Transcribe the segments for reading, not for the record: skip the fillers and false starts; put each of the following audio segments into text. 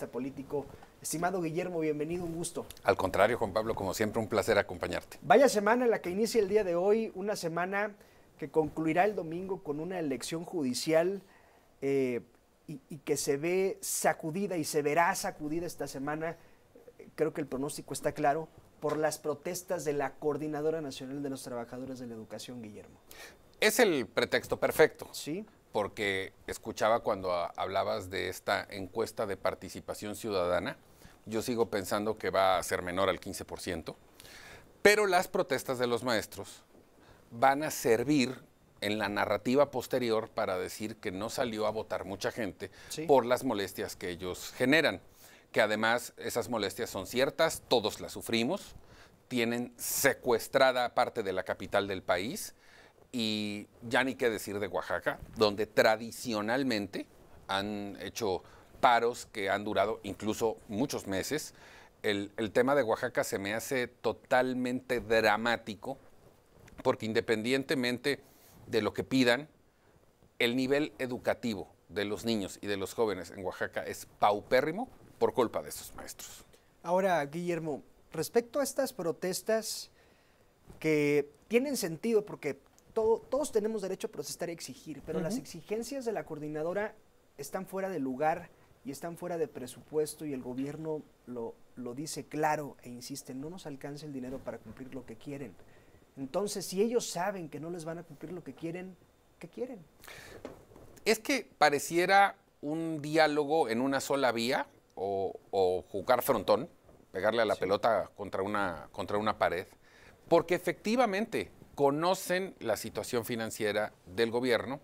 analista político. Estimado Guillermo, bienvenido, un gusto. Al contrario, Juan Pablo, como siempre, un placer acompañarte. Vaya semana la que inicia el día de hoy, una semana que concluirá el domingo con una elección judicial y que se ve sacudida y se verá sacudida esta semana. Creo que el pronóstico está claro por las protestas de la Coordinadora Nacional de los Trabajadores de la Educación, Guillermo. Es el pretexto perfecto. Sí. Porque escuchaba cuando hablabas de esta encuesta de participación ciudadana. Yo sigo pensando que va a ser menor al 15%, pero las protestas de los maestros van a servir en la narrativa posterior para decir que no salió a votar mucha gente por las molestias que ellos generan, que además esas molestias son ciertas, todos las sufrimos, tienen secuestrada parte de la capital del país y ya ni qué decir de Oaxaca, donde tradicionalmente han hecho paros que han durado incluso muchos meses. El tema de Oaxaca se me hace totalmente dramático porque independientemente de lo que pidan, el nivel educativo de los niños y de los jóvenes en Oaxaca es paupérrimo por culpa de estos maestros. Ahora, Guillermo, respecto a estas protestas que tienen sentido porque todos tenemos derecho a protestar y exigir, pero las exigencias de la coordinadora están fuera de lugar y están fuera de presupuesto y el gobierno lo dice claro e insiste, no nos alcanza el dinero para cumplir lo que quieren. Entonces, si ellos saben que no les van a cumplir lo que quieren, ¿qué quieren? Es que pareciera un diálogo en una sola vía o jugar frontón, pegarle a la pelota contra una pared, porque efectivamente conocen la situación financiera del gobierno,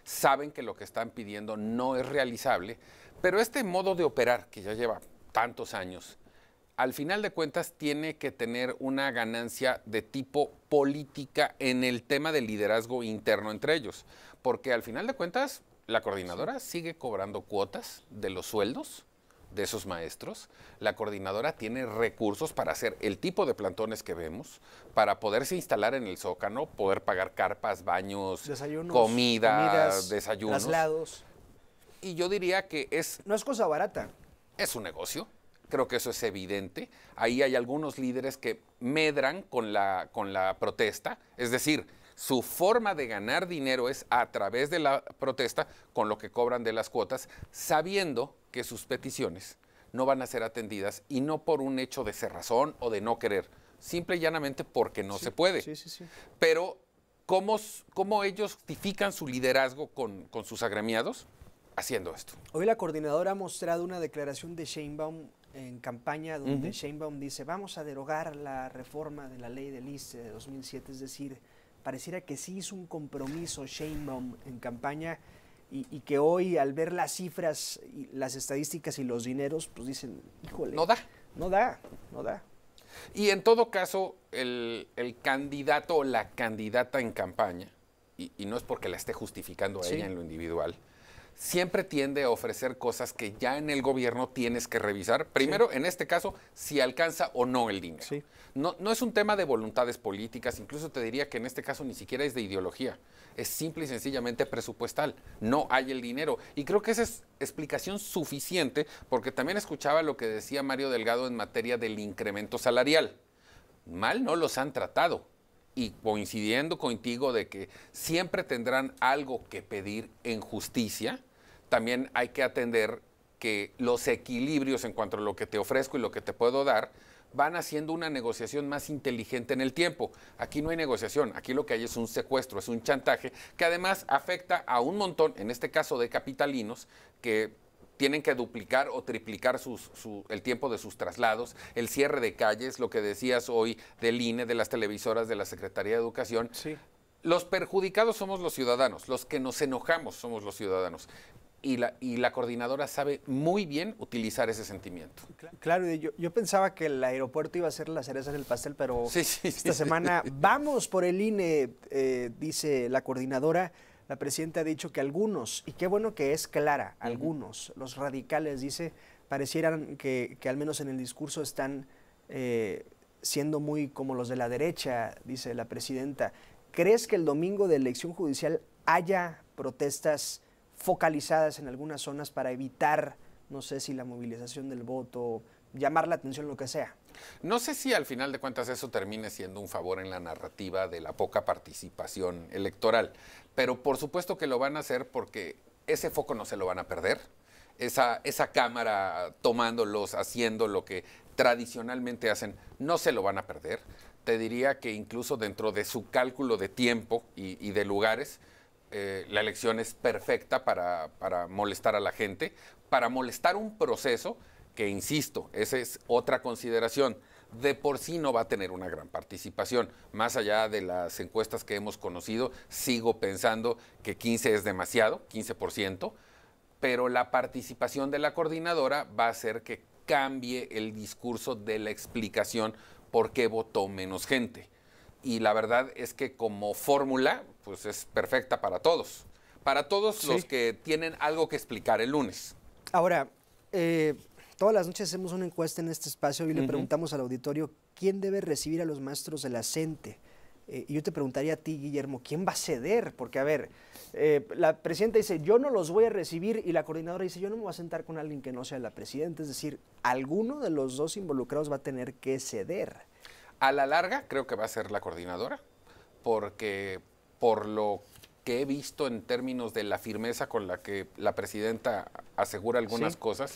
saben que lo que están pidiendo no es realizable, pero este modo de operar que ya lleva tantos años, al final de cuentas tiene que tener una ganancia de tipo política en el tema del liderazgo interno entre ellos, porque al final de cuentas la coordinadora sigue cobrando cuotas de los sueldos de esos maestros. La coordinadora tiene recursos para hacer el tipo de plantones que vemos, para poderse instalar en el Zócalo, poder pagar carpas, baños, comidas, desayunos. Traslados. Y yo diría que no es cosa barata. Es un negocio. Creo que eso es evidente. Ahí hay algunos líderes que medran con la protesta. Es decir, su forma de ganar dinero es a través de la protesta con lo que cobran de las cuotas, sabiendo que sus peticiones no van a ser atendidas y no por un hecho de cerrazón o de no querer, simple y llanamente porque no se puede. Pero, ¿cómo ellos justifican su liderazgo con sus agremiados? Haciendo esto. Hoy la coordinadora ha mostrado una declaración de Sheinbaum en campaña donde Sheinbaum dice vamos a derogar la reforma de la ley del ISSSTE de 2007, es decir, pareciera que sí hizo un compromiso Sheinbaum en campaña y que hoy al ver las cifras, y las estadísticas y los dineros, pues dicen, híjole. No da. No da, no da. Y en todo caso, el candidato o la candidata en campaña, y no es porque la esté justificando a ella en lo individual, siempre tiende a ofrecer cosas que ya en el gobierno tienes que revisar. Primero, en este caso, si alcanza o no el dinero. No es un tema de voluntades políticas, incluso te diría que en este caso ni siquiera es de ideología. Es simple y sencillamente presupuestal. No hay el dinero. Y creo que esa es explicación suficiente, porque también escuchaba lo que decía Mario Delgado en materia del incremento salarial. Mal no los han tratado. Y coincidiendo contigo de que siempre tendrán algo que pedir en justicia, también hay que atender que los equilibrios en cuanto a lo que te ofrezco y lo que te puedo dar van haciendo una negociación más inteligente en el tiempo. Aquí no hay negociación, aquí lo que hay es un secuestro, es un chantaje que además afecta a un montón, en este caso de capitalinos, que tienen que duplicar o triplicar el tiempo de sus traslados, el cierre de calles, lo que decías hoy del INE, de las televisoras, de la Secretaría de Educación. Los perjudicados somos los ciudadanos, los que nos enojamos somos los ciudadanos. Y la coordinadora sabe muy bien utilizar ese sentimiento. Claro, yo pensaba que el aeropuerto iba a ser la cereza en el pastel, pero esta semana vamos por el INE, dice la coordinadora. La presidenta ha dicho que algunos, y qué bueno que es clara, algunos, los radicales, dice, parecieran que al menos en el discurso están siendo muy como los de la derecha, dice la presidenta. ¿Crees que el domingo de elección judicial haya protestas focalizadas en algunas zonas para evitar no sé si la movilización del voto, llamar la atención, lo que sea. No sé si al final de cuentas eso termine siendo un favor en la narrativa de la poca participación electoral, pero por supuesto que lo van a hacer porque ese foco no se lo van a perder. Esa cámara tomándolos, haciendo lo que tradicionalmente hacen, no se lo van a perder. Te diría que incluso dentro de su cálculo de tiempo y de lugares, la elección es perfecta para molestar a la gente, para molestar un proceso que, insisto, esa es otra consideración. De por sí no va a tener una gran participación. Más allá de las encuestas que hemos conocido, sigo pensando que 15 es demasiado, 15%, pero la participación de la coordinadora va a hacer que cambie el discurso de la explicación por qué votó menos gente. Y la verdad es que como fórmula, pues es perfecta para todos Sí. los que tienen algo que explicar el lunes. Ahora, todas las noches hacemos una encuesta en este espacio y le preguntamos al auditorio quién debe recibir a los maestros de la CENTE. Y yo te preguntaría a ti, Guillermo, ¿quién va a ceder? Porque, a ver, la presidenta dice, yo no los voy a recibir, y la coordinadora dice, yo no me voy a sentar con alguien que no sea la presidenta. Es decir, alguno de los dos involucrados va a tener que ceder. A la larga, creo que va a ser la coordinadora, porque por lo que he visto en términos de la firmeza con la que la presidenta asegura algunas cosas,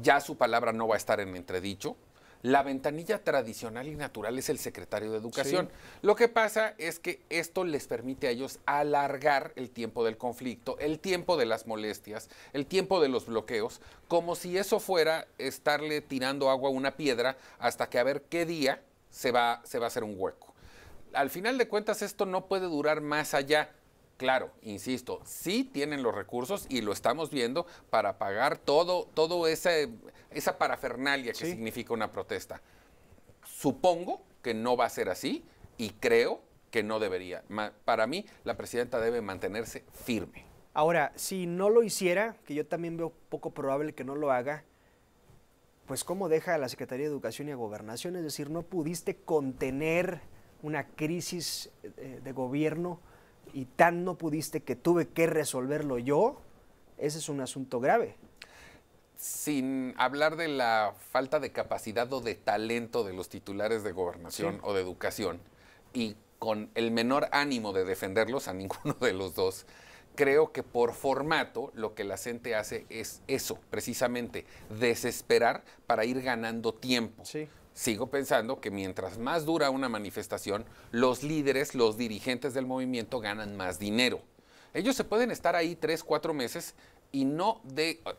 ya su palabra no va a estar en entredicho. La ventanilla tradicional y natural es el secretario de Educación. Sí. Lo que pasa es que esto les permite a ellos alargar el tiempo del conflicto, el tiempo de las molestias, el tiempo de los bloqueos, como si eso fuera estarle tirando agua a una piedra hasta que a ver qué día se va a hacer un hueco. Al final de cuentas, esto no puede durar más allá. Claro, insisto, sí tienen los recursos y lo estamos viendo para pagar todo esa parafernalia que significa una protesta. Supongo que no va a ser así y creo que no debería. Para mí, la presidenta debe mantenerse firme. Ahora, si no lo hiciera, que yo también veo poco probable que no lo haga, pues ¿cómo deja a la Secretaría de Educación y a Gobernación? Es decir, no pudiste contener una crisis de gobierno y tan no pudiste que tuve que resolverlo yo. Ese es un asunto grave. Sin hablar de la falta de capacidad o de talento de los titulares de Gobernación o de Educación, y con el menor ánimo de defenderlos a ninguno de los dos, creo que por formato lo que la CENTE hace es eso, precisamente, desesperar para ir ganando tiempo. Sí. Sigo pensando que mientras más dura una manifestación, los líderes, los dirigentes del movimiento ganan más dinero. Ellos se pueden estar ahí 3, 4 meses y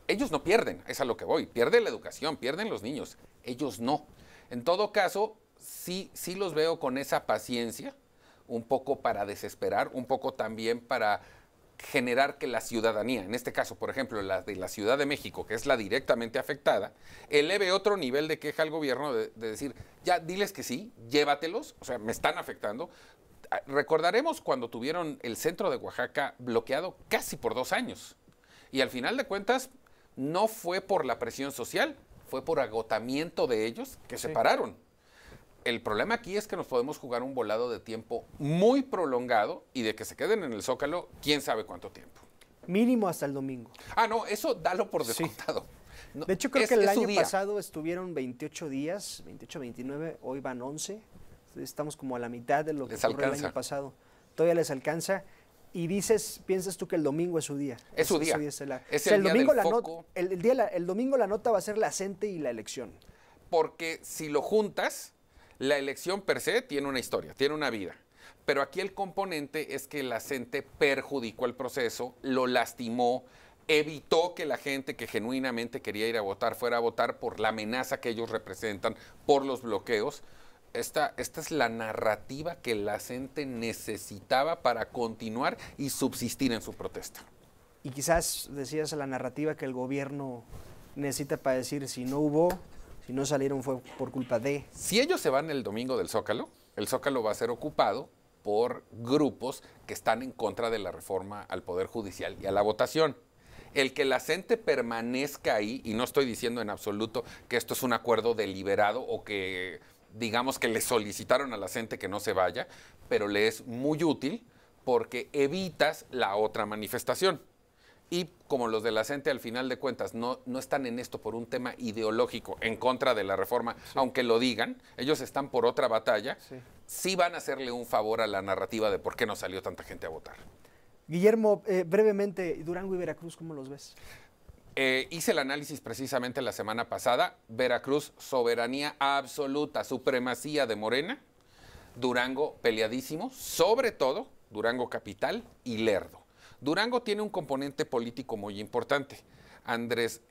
ellos no pierden, es a lo que voy. Pierde la educación, pierden los niños. Ellos no. En todo caso, sí los veo con esa paciencia, un poco para desesperar, un poco también para generar que la ciudadanía, en este caso, por ejemplo, la de la Ciudad de México, que es la directamente afectada, eleve otro nivel de queja al gobierno de decir, ya diles que sí, llévatelos, o sea, me están afectando. Recordaremos cuando tuvieron el centro de Oaxaca bloqueado casi por 2 años. Y al final de cuentas, no fue por la presión social, fue por agotamiento de ellos que se pararon. El problema aquí es que nos podemos jugar un volado de tiempo muy prolongado y de que se queden en el Zócalo, quién sabe cuánto tiempo. Mínimo hasta el domingo. Ah, no, eso dalo por descontado. No, de hecho, creo que el año pasado estuvieron 28 días, 28, 29, hoy van 11. Estamos como a la mitad de lo que ocurrió el año pasado. Todavía les alcanza. Y piensas tú que el domingo es su día. Es su día. Es el día domingo del foco. El domingo la nota va a ser la CENTE y la elección. Porque si lo juntas, la elección per se tiene una historia, tiene una vida. Pero aquí el componente es que la CENTE perjudicó el proceso, lo lastimó, evitó que la gente que genuinamente quería ir a votar fuera a votar por la amenaza que ellos representan, por los bloqueos. Esta es la narrativa que la CENTE necesitaba para continuar y subsistir en su protesta. Y quizás decías la narrativa que el gobierno necesita para decir si no salieron fue por culpa de... Si ellos se van el domingo del Zócalo, el Zócalo va a ser ocupado por grupos que están en contra de la reforma al Poder Judicial y a la votación. El que la CENTE permanezca ahí, y no estoy diciendo en absoluto que esto es un acuerdo deliberado o que digamos que le solicitaron a la CENTE que no se vaya, pero le es muy útil porque evitas la otra manifestación. Y como los de la CENTE, al final de cuentas, no están en esto por un tema ideológico en contra de la reforma, aunque lo digan, ellos están por otra batalla, sí van a hacerle un favor a la narrativa de por qué no salió tanta gente a votar. Guillermo, brevemente, Durango y Veracruz, ¿cómo los ves? Hice el análisis precisamente la semana pasada. Veracruz, soberanía absoluta, supremacía de Morena. Durango, peleadísimo, sobre todo Durango capital y Lerdo. Durango tiene un componente político muy importante. Andrés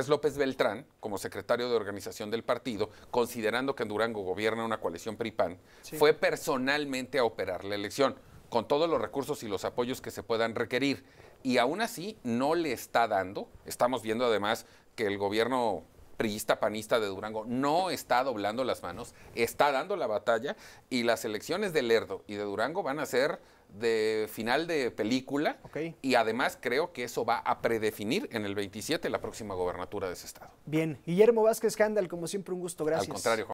López Beltrán, como secretario de organización del partido, considerando que en Durango gobierna una coalición PRI-PAN, fue personalmente a operar la elección, con todos los recursos y los apoyos que se puedan requerir. Y aún así no le está dando. Estamos viendo además que el gobierno priista, panista de Durango no está doblando las manos, está dando la batalla, y las elecciones de Lerdo y de Durango van a ser de final de película, y además creo que eso va a predefinir en el 27 la próxima gobernatura de ese estado. Bien, Guillermo Vázquez Handal, como siempre un gusto, gracias. Al contrario, Juan.